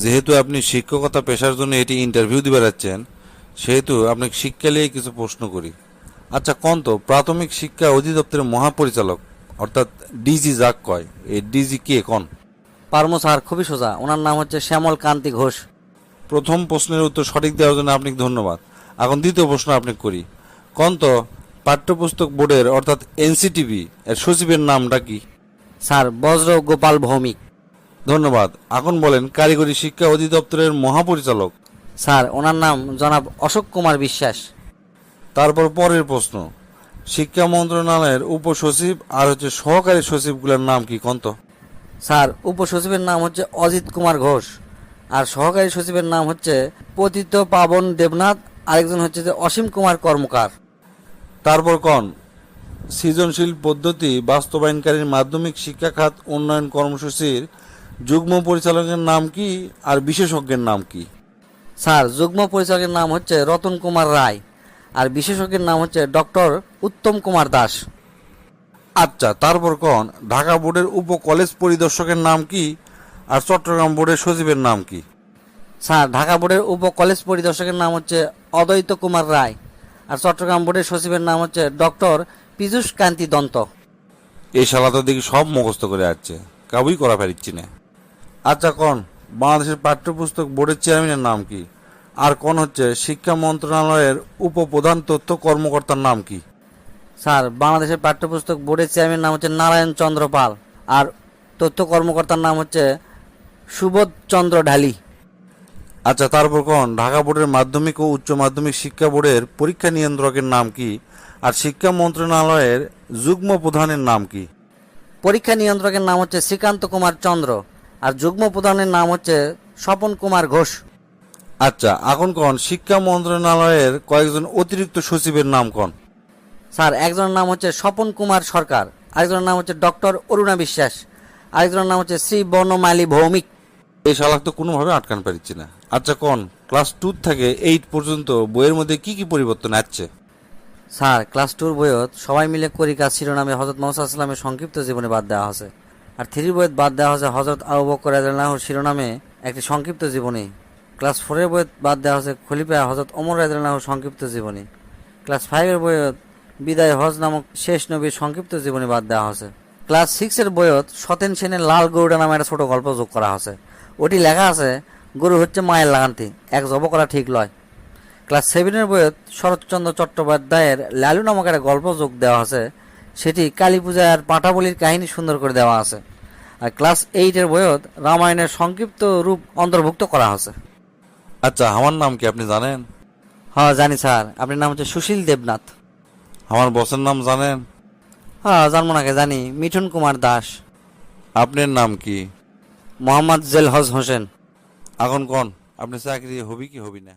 যেহেতু আপনি শিক্ষকতা পেশার জন্য এটি ইন্টারভিউ দিতে যাচ্ছেন, সেহেতু আপনাকে শিক্ষা নিয়ে কিছু প্রশ্ন করি। আচ্ছা কোন তো প্রাথমিক শিক্ষা অধিদপ্তরের মহাপরিচালক অর্থাৎ ডিজি যাক কয়, এই ডিজি কে কোন? পারমো স্যার, খুবই সোজা, ওনার নাম হচ্ছে শ্যামল কান্তি ঘোষ। প্রথম প্রশ্নের উত্তর সঠিক দেওয়ার জন্য আপনাকে ধন্যবাদ। এখন দ্বিতীয় প্রশ্ন আপনাকে করি। কোন তো পাঠ্যপুস্তক বোর্ডের অর্থাৎ এনসিটিবি এর সচিবের নামটা কি? স্যার বজ্র গোপাল ভৌমিক। ধন্যবাদ। এখন বলেন কারিগরি শিক্ষা অধিদপ্তরের মহাপরিচালক। স্যার ওনার নাম জনাব অশোক কুমার বিশ্বাস। তারপর পরের প্রশ্ন, শিক্ষা মন্ত্রণালয়ের উপসচিব আর সহকারী সচিবগুলোর নাম কি কোন তো? স্যার উপসচিবের নাম হচ্ছে অজিত কুমার ঘোষ, আর সহকারী সচিবের নাম হচ্ছে পতিত পাবন দেবনাথ, আরেকজন হচ্ছে যে অসীম কুমার কর্মকার। তারপর কোন সৃজনশীল পদ্ধতি বাস্তবায়নকারীর মাধ্যমিক শিক্ষা খাত উন্নয়ন কর্মসূচির যুগ্ম পরিচালকের নাম কি আর বিশেষজ্ঞের নাম কি? স্যার যুগ্ম পরিচালকের নাম হচ্ছে রতন কুমার রায়, আর বিশেষজ্ঞের নাম হচ্ছে ডক্টর উত্তম কুমার দাস। আচ্ছা তারপর কোন ঢাকা বোর্ডের উপ কলেজ পরিদর্শকের নাম কি আর চট্টগ্রাম বোর্ডের সচিবের নাম কি? স্যার ঢাকা বোর্ডের উপ কলেজ পরিদর্শকের নাম হচ্ছে অদ্বৈত কুমার রায়, আর চট্টগ্রাম বোর্ডের সচিবের নাম হচ্ছে ডক্টর পীযূষ কান্তি দন্ত। এই শালা তো দেখি সব মুখস্থ করে আসছে, কাবুই করা পারিচ্ছি না। আচ্ছা কোন বাংলাদেশের পাঠ্যপুস্তক বোর্ডের চেয়ারম্যানের নাম কি? আর কোন শিক্ষা মন্ত্রণালয়ের উপপ্রধান তথ্য কর্মকর্তার নাম কি? স্যার বাংলাদেশের পাঠ্যপুস্তক বোর্ডের চেয়ারম্যানের নাম হচ্ছে নারায়ণ চন্দ্র পাল, আর তথ্য কর্মকর্তার নাম হচ্ছে সুবোধ চন্দ্র ঢালি। আচ্ছা তারপর কোন ঢাকা বোর্ডের মাধ্যমিক ও উচ্চ মাধ্যমিক শিক্ষা বোর্ডের পরীক্ষা নিয়ন্ত্রকের নাম কি আর শিক্ষা মন্ত্রণালয়ের যুগ্ম প্রধানের নাম কি? পরীক্ষা নিয়ন্ত্রকের নাম হচ্ছে শ্রীকান্ত কুমার চন্দ্র, আর যুগ্ম প্রধানের নাম হচ্ছে স্বপন কুমার ঘোষ। আচ্ছা এখন কোন শিক্ষা মন্ত্রণালয়ের কয়েকজন অতিরিক্ত সচিবের নাম কোন? স্যার একজনের নাম হচ্ছে স্বপন কুমার সরকার, আরেকজনের নাম হচ্ছে ডক্টর অরুণা বিশ্বাস, আরেকজনের নাম হচ্ছে শ্রী বনমালী ভৌমিক। এই শালাক তো কোনোভাবে আটকান পারছি না। আচ্ছা কোন ক্লাস 2 থেকে 8 পর্যন্ত বইয়ের মধ্যে কি কি পরিবর্তন আসছে? স্যার ক্লাস 2 বইয়ত সবাই মিলে করি কাজ শিরোনামে হজরত মোহাম্মদ সাল্লাল্লাহু আলাইহি ওয়াসাল্লামের সংক্ষিপ্ত জীবনী বাদ দেওয়া হয়েছে, আর 3 বইয়ত বাদ দেওয়া হয়েছে হজরত আবু বকর রাদিয়াল্লাহু শিরোনামে একটি সংক্ষিপ্ত জীবনী। ক্লাস 4 বইয়ত বাদ দেওয়া হয়েছে খলিফা হজরত ওমর রাদিয়াল্লাহু সংক্ষিপ্ত জীবনী। ক্লাস 5 বইয়ত বিদায় হজ নামক শেষ নবীর সংক্ষিপ্ত জীবনী বাদ দেওয়া হয়েছে। ক্লাস 6 বইয়ত সতেন সেনের লাল গরুটা নামে একটা ছোট গল্প যোগ করা হয়েছে। ওটি লেখা আছে গরু হচ্ছে মায়ের লাগান্তি, এক জব করা ঠিক লয়। ক্লাস 7 বইয়ত শরৎচন্দ্র চট্টোপাধ্যায়ের লালু নামক একটা গল্প যোগ দেওয়া আছে, সেটি কালী পূজা আর পাটাবলির কাহিনী সুন্দর করে দেওয়া আছে। আর ক্লাস 8 বইয়ত রামায়ণের সংক্ষিপ্ত রূপ অন্তর্ভুক্ত করা আছে। আচ্ছা আমার নাম কি আপনি জানেন? হ্যাঁ জানি স্যার, আপনার নাম হচ্ছে সুশীল দেবনাথ। আমার বসের নাম জানেন? হ্যাঁ জানবো নাকি, জানি, মিঠুন কুমার দাস। আপনার নাম কি? মোহাম্মদ জেলহজ হোসেন। এখন কোন আপনি চাকরি হবি কি হবি না?